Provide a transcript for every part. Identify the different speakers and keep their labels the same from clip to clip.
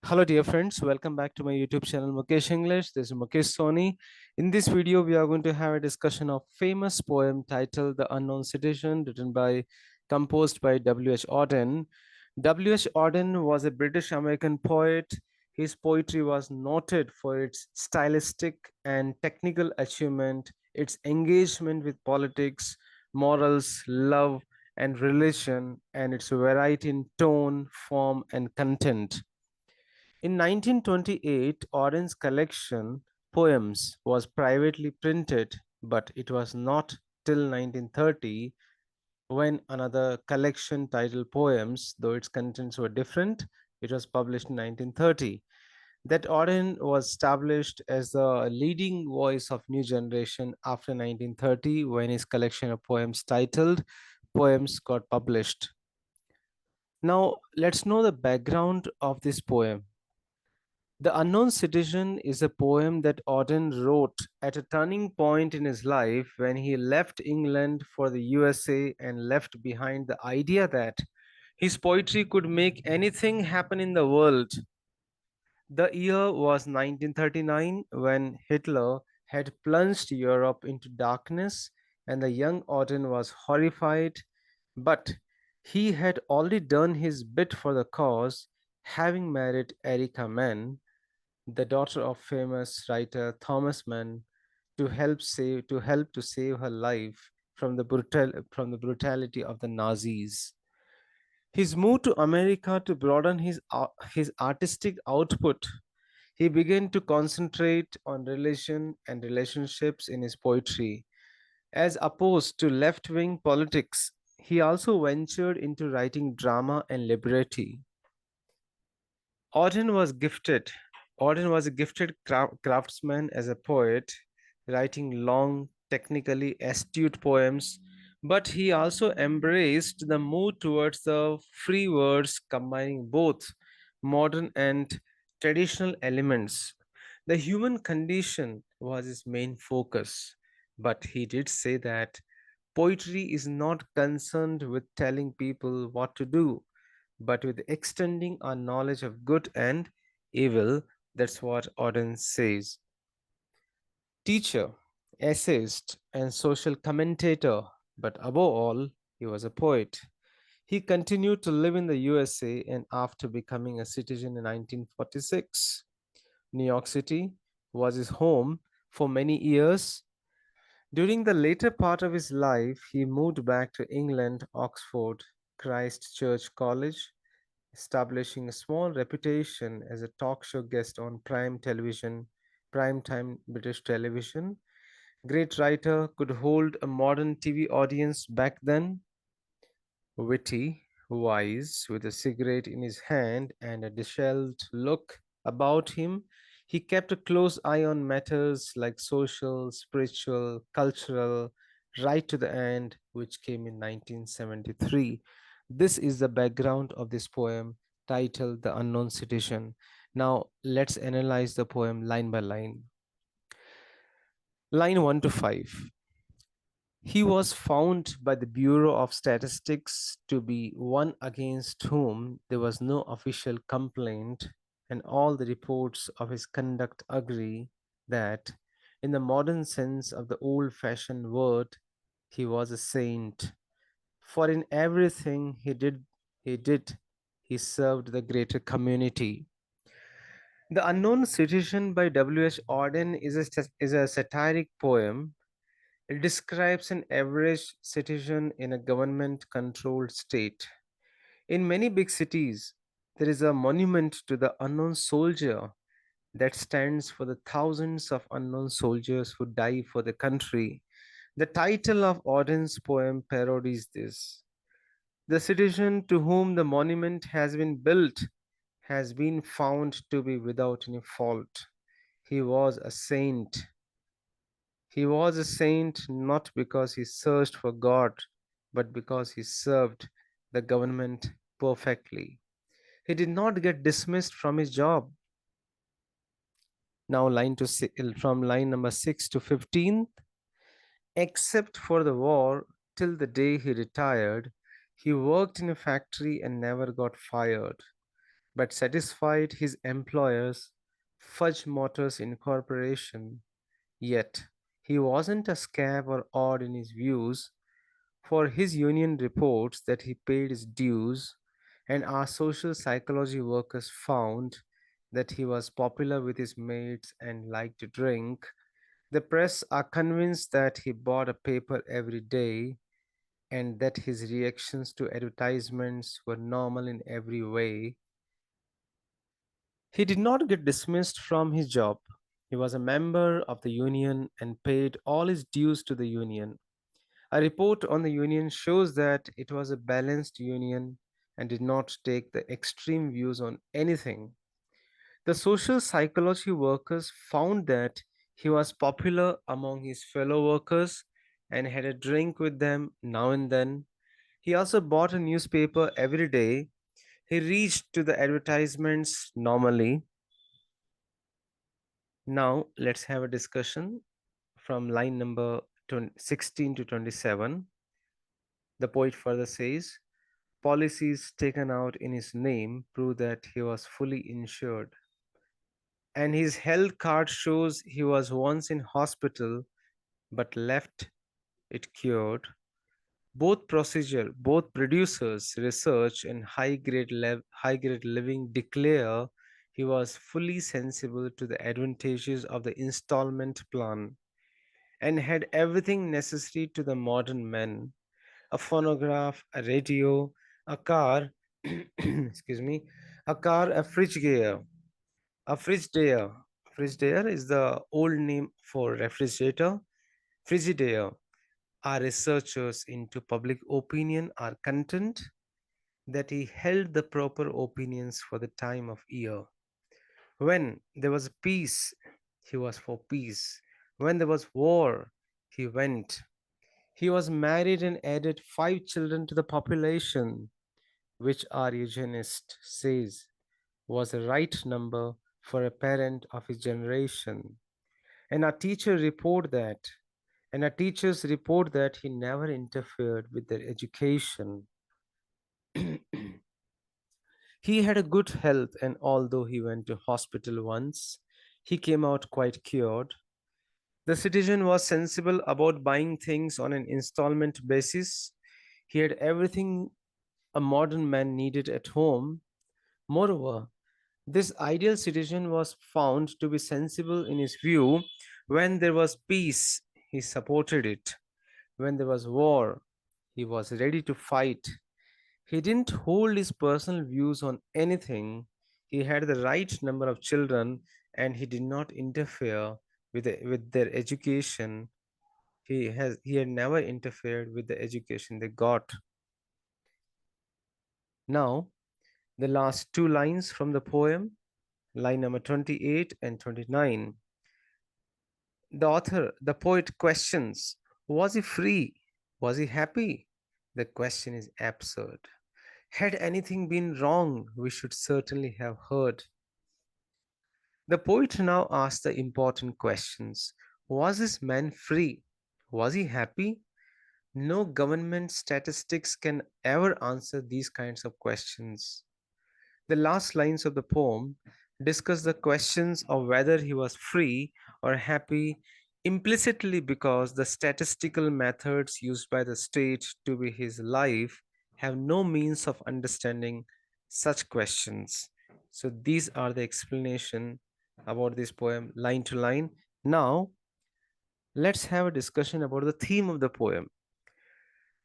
Speaker 1: Hello dear friends, welcome back to my YouTube channel Mukesh English. This is Mukesh Soni. In this video, we are going to have a discussion of famous poem titled The Unknown Citizen, composed by W.H.Auden. W.H.Auden was a British American poet. His poetry was noted for its stylistic and technical achievement, its engagement with politics, morals, love, and religion, and its variety in tone, form, and content. In 1928, Auden's collection, Poems, was privately printed, but it was not till 1930 when another collection titled Poems, though its contents were different, it was published in 1930. That Auden was established as the leading voice of new generation after 1930 when his collection of poems titled Poems got published. Now, let's know the background of this poem. The Unknown Citizen is a poem that Auden wrote at a turning point in his life when he left England for the USA and left behind the idea that his poetry could make anything happen in the world. The year was 1939 when Hitler had plunged Europe into darkness and the young Auden was horrified, but he had already done his bit for the cause, having married Erika Mann, the daughter of famous writer Thomas Mann, to save her life from the brutality of the Nazis. His move to America to broaden his artistic output, he began to concentrate on religion and relationships in his poetry. As opposed to left-wing politics, he also ventured into writing drama and liberty. Auden was gifted. Auden was a gifted craftsman as a poet, writing long, technically astute poems, but he also embraced the move towards the free verse, combining both modern and traditional elements. The human condition was his main focus, but he did say that poetry is not concerned with telling people what to do, but with extending our knowledge of good and evil. That's what Auden says. Teacher, essayist, and social commentator, but above all, he was a poet. He continued to live in the USA and after becoming a citizen in 1946, New York City was his home for many years. During the later part of his life, he moved back to England, Oxford, Christ Church College, establishing a small reputation as a talk show guest on primetime British television. Great writer, could hold a modern TV audience back then. Witty, wise, with a cigarette in his hand and a disheveled look about him, he kept a close eye on matters like social, spiritual, cultural, right to the end, which came in 1973. This is the background of this poem titled The Unknown Citizen. Now, let's analyze the poem line by line. Line 1 to 5. He was found by the Bureau of Statistics to be one against whom there was no official complaint, and all the reports of his conduct agree that, in the modern sense of the old fashioned word, he was a saint. For in everything he served the greater community. The Unknown Citizen by W.H. Auden is a satiric poem. It describes an average citizen in a government controlled state. In many big cities, there is a monument to the unknown soldier that stands for the thousands of unknown soldiers who die for the country. The title of Auden's poem parodies this. The citizen to whom the monument has been built has been found to be without any fault. He was a saint. He was a saint not because he searched for God, but because he served the government perfectly. He did not get dismissed from his job. Now, from line number 6 to 15. Except for the war, till the day he retired, he worked in a factory and never got fired. but satisfied his employers, Fudge Motors Incorporation. Yet, he wasn't a scab or odd in his views, for his union reports that he paid his dues, and our social psychology workers found that he was popular with his mates and liked to drink. The press are convinced that he bought a paper every day and that his reactions to advertisements were normal in every way. He did not get dismissed from his job. He was a member of the union and paid all his dues to the union. A report on the union shows that it was a balanced union and did not take the extreme views on anything. The social psychology workers found that he was popular among his fellow workers and had a drink with them now and then. He also bought a newspaper every day. He reached to the advertisements normally. Now, let's have a discussion from line number 16 to 27. The poet further says, policies taken out in his name prove that he was fully insured, and his health card shows he was once in hospital but left it cured. Both producers, research, and high grade living declare he was fully sensible to the advantages of the installment plan and had everything necessary to the modern man: a phonograph, a radio, a car, excuse me, a car, a Frigidaire. A Frigidaire. Frigidaire is the old name for refrigerator. Frigidaire. Our researchers into public opinion are content that he held the proper opinions for the time of year. When there was peace, he was for peace. When there was war, he went. He was married and added 5 children to the population, which our eugenist says was the right number for a parent of his generation. And our teacher report that, and our teachers report that he never interfered with their education. He had a good health, and although he went to hospital once, he came out quite cured. The citizen was sensible about buying things on an installment basis. He had everything a modern man needed at home. Moreover, this ideal citizen was found to be sensible in his view. When there was peace, he supported it. When there was war, he was ready to fight. He didn't hold his personal views on anything. He had the right number of children and he did not interfere with their education. He had never interfered with the education they got. Now, the last 2 lines from the poem, line number 28 and 29. The poet questions, was he free? Was he happy? The question is absurd. Had anything been wrong, we should certainly have heard. The poet now asks the important questions. Was this man free? Was he happy? No government statistics can ever answer these kinds of questions. The last lines of the poem discuss the questions of whether he was free or happy implicitly because the statistical methods used by the state to be his life have no means of understanding such questions. So these are the explanation about this poem line to line. Now let's have a discussion about the theme of the poem.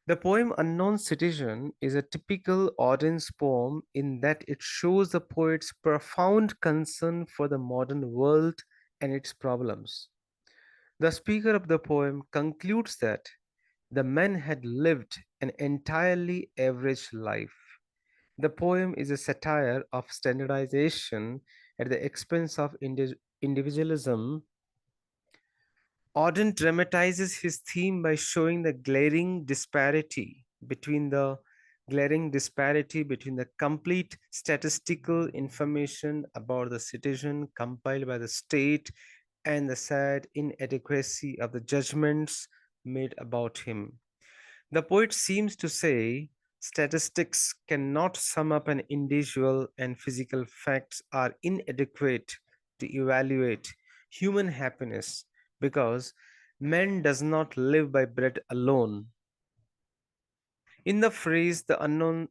Speaker 1: The poem Unknown Citizen is a typical audience poem in that it shows the poet's profound concern for the modern world and its problems. The speaker of the poem concludes that the man had lived an entirely average life. The poem is a satire of standardization at the expense of individualism. Auden dramatizes his theme by showing the glaring disparity between the complete statistical information about the citizen compiled by the state and the sad inadequacy of the judgments made about him. The poet seems to say Statistics cannot sum up an individual, and physical facts are inadequate to evaluate human happiness because man does not live by bread alone. In the phrase the unknown,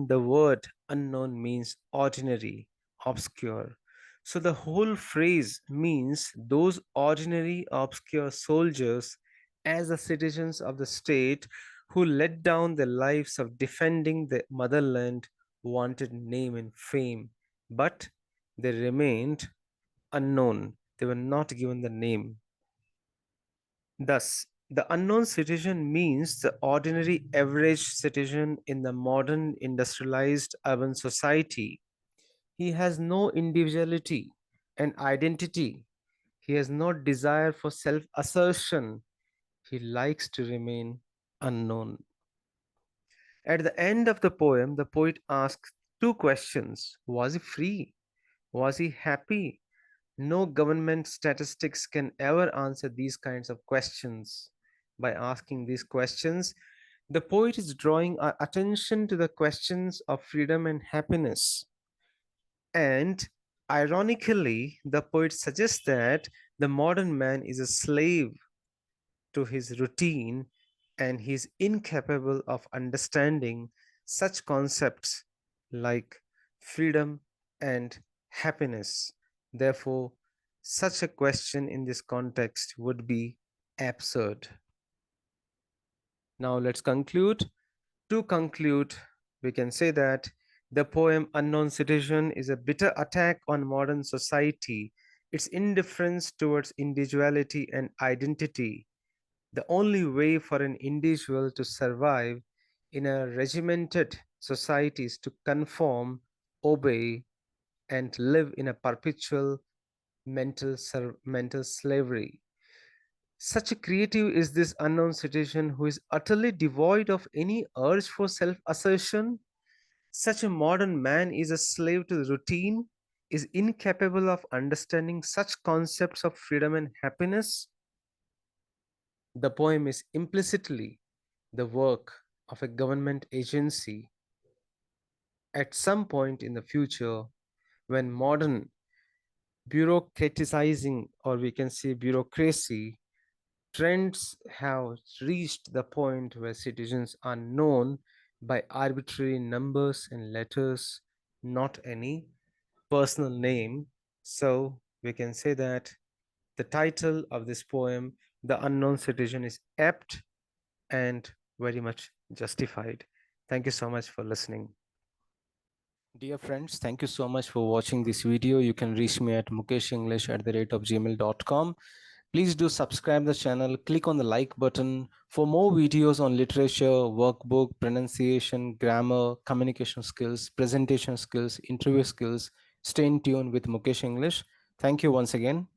Speaker 1: the word unknown means ordinary, obscure. So the whole phrase means those ordinary, obscure soldiers as the citizens of the state who let down their lives of defending the motherland wanted name and fame, but they remained unknown. They were not given the name. Thus, the unknown citizen means the ordinary average citizen in the modern industrialized urban society. He has no individuality and identity. He has no desire for self assertion. He likes to remain unknown. At the end of the poem, the poet asks two questions. Was he free? Was he happy? No government statistics can ever answer these kinds of questions. By asking these questions, the poet is drawing our attention to the questions of freedom and happiness. And ironically, the poet suggests that the modern man is a slave to his routine and he is incapable of understanding such concepts like freedom and happiness. Therefore, such a question in this context would be absurd. Now, let's conclude. To conclude, we can say that the poem Unknown Citizen is a bitter attack on modern society, its indifference towards individuality and identity. The only way for an individual to survive in a regimented society is to conform, obey, and live in a perpetual mental slavery. Such a creative is this unknown citizen who is utterly devoid of any urge for self assertion. Such a modern man is a slave to routine, is incapable of understanding such concepts of freedom and happiness. The poem is implicitly the work of a government agency. At some point in the future, when modern bureaucratizing, or we can say bureaucracy, trends have reached the point where citizens are known by arbitrary numbers and letters, not any personal name. So we can say that the title of this poem, The Unknown Citizen, is apt and very much justified. Thank you so much for listening. Dear friends, thank you so much for watching this video. You can reach me at mukeshenglish@gmail.com. Please do subscribe the channel, click on the like button for more videos on literature, workbook, pronunciation, grammar, communication skills, presentation skills, interview skills. Stay in tune with Mukesh English. Thank you once again.